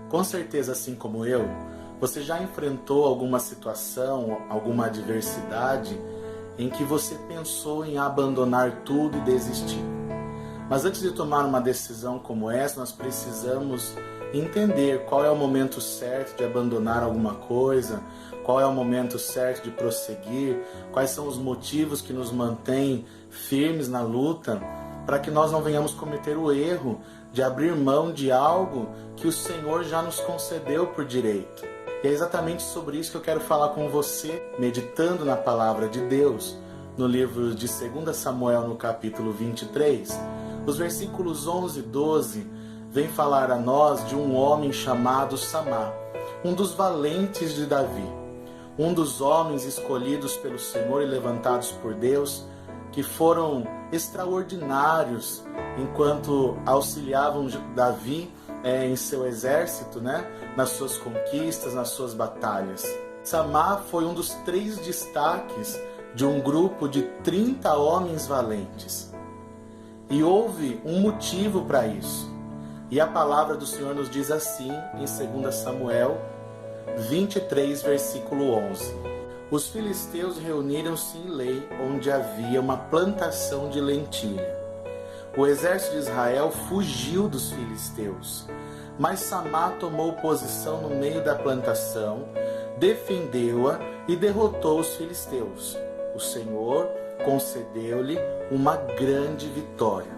Com certeza, assim como eu, você já enfrentou alguma situação, alguma adversidade em que você pensou em abandonar tudo e desistir. Mas antes de tomar uma decisão como essa, nós precisamos entender qual é o momento certo de abandonar alguma coisa, qual é o momento certo de prosseguir, quais são os motivos que nos mantêm firmes na luta, para que nós não venhamos cometer o erro de abrir mão de algo que o Senhor já nos concedeu por direito. E é exatamente sobre isso que eu quero falar com você, meditando na palavra de Deus, no livro de 2 Samuel, no capítulo 23. Os versículos 11 e 12 vêm falar a nós de um homem chamado Samá, um dos valentes de Davi, um dos homens escolhidos pelo Senhor e levantados por Deus, que foram extraordinários enquanto auxiliavam Davi em seu exército, nas suas conquistas, nas suas batalhas. Samá foi um dos 3 destaques de um grupo de 30 homens valentes. E houve um motivo para isso. E a palavra do Senhor nos diz assim em 2 Samuel 23, versículo 11. Os filisteus reuniram-se em Lei, onde havia uma plantação de lentilha. O exército de Israel fugiu dos filisteus, mas Samá tomou posição no meio da plantação, defendeu-a e derrotou os filisteus. O Senhor concedeu-lhe uma grande vitória.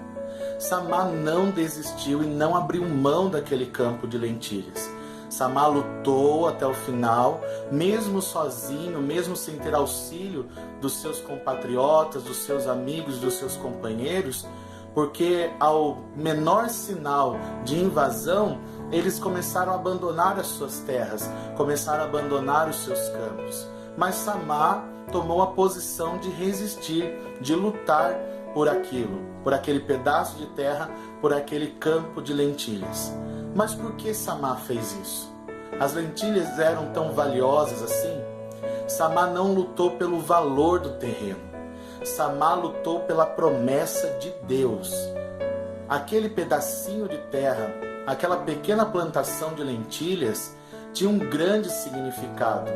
Samá não desistiu e não abriu mão daquele campo de lentilhas. Samá lutou até o final, mesmo sozinho, mesmo sem ter auxílio dos seus compatriotas, dos seus amigos, dos seus companheiros, porque ao menor sinal de invasão, eles começaram a abandonar as suas terras, começaram a abandonar os seus campos. Mas Samá tomou a posição de resistir, de lutar por aquilo, por aquele pedaço de terra, por aquele campo de lentilhas. Mas por que Samá fez isso? As lentilhas eram tão valiosas assim? Samá não lutou pelo valor do terreno. Samá lutou pela promessa de Deus. Aquele pedacinho de terra, aquela pequena plantação de lentilhas, tinha um grande significado.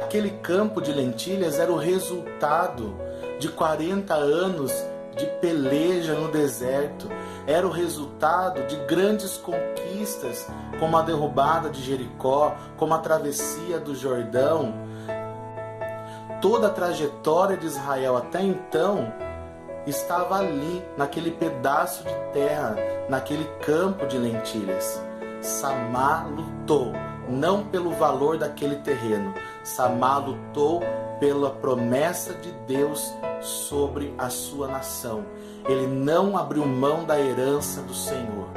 Aquele campo de lentilhas era o resultado de 40 anos de peleja no deserto. Era o resultado de grandes conquistas, como a derrubada de Jericó, como a travessia do Jordão. Toda a trajetória de Israel até então estava ali, naquele pedaço de terra, naquele campo de lentilhas. Samá lutou, não pelo valor daquele terreno. Samá lutou pela promessa de Deus sobre a sua nação. Ele não abriu mão da herança do Senhor.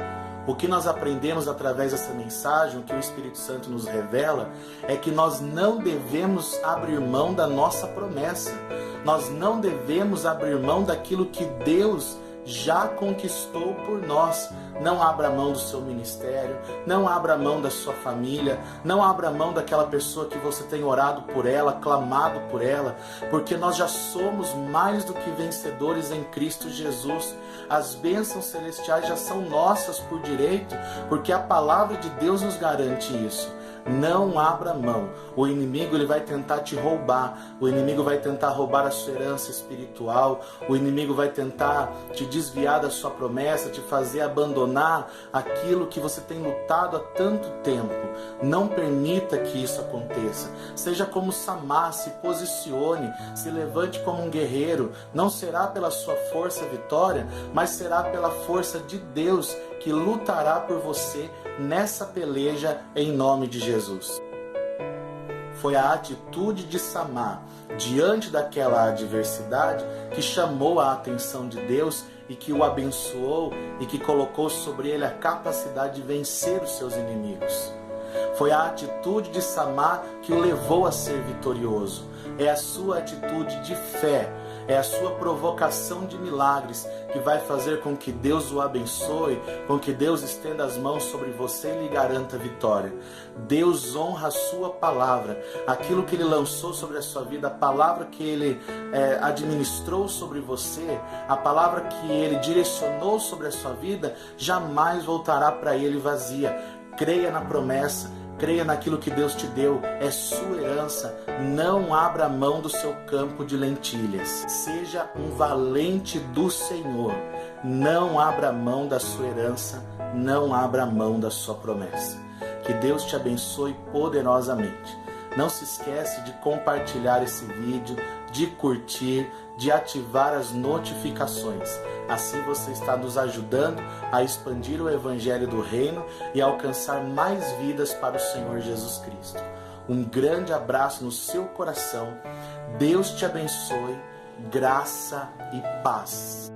O que nós aprendemos através dessa mensagem, o que o Espírito Santo nos revela, é que nós não devemos abrir mão da nossa promessa. Nós não devemos abrir mão daquilo que Deus já conquistou por nós. Não abra mão do seu ministério, não abra mão da sua família, não abra mão daquela pessoa que você tem orado por ela, clamado por ela, porque nós já somos mais do que vencedores em Cristo Jesus. As bênçãos celestiais já são nossas por direito, porque a palavra de Deus nos garante isso. Não abra mão. O inimigo ele vai tentar te roubar. O inimigo vai tentar roubar a sua herança espiritual. O inimigo vai tentar te desviar da sua promessa, te fazer abandonar aquilo que você tem lutado há tanto tempo. Não permita que isso aconteça. Seja como Samá, se posicione, se levante como um guerreiro. Não será pela sua força a vitória, mas será pela força de Deus que lutará por você nessa peleja em nome de Jesus. Foi a atitude de Samá diante daquela adversidade que chamou a atenção de Deus e que o abençoou e que colocou sobre ele a capacidade de vencer os seus inimigos. Foi a atitude de Samá que o levou a ser vitorioso. É a sua atitude de fé, é a sua provocação de milagres que vai fazer com que Deus o abençoe, com que Deus estenda as mãos sobre você e lhe garanta vitória. Deus honra a sua palavra, aquilo que Ele lançou sobre a sua vida, a palavra que Ele administrou sobre você, a palavra que Ele direcionou sobre a sua vida, jamais voltará para Ele vazia. creia na promessa, creia naquilo que Deus te deu, é sua herança. Não abra mão do seu campo de lentilhas. Seja um valente do Senhor. Não abra mão da sua herança, não abra mão da sua promessa. Que Deus te abençoe poderosamente. Não se esquece de compartilhar esse vídeo, de curtir, de ativar as notificações. Assim você está nos ajudando a expandir o Evangelho do Reino e alcançar mais vidas para o Senhor Jesus Cristo. Um grande abraço no seu coração. Deus te abençoe. Graça e paz.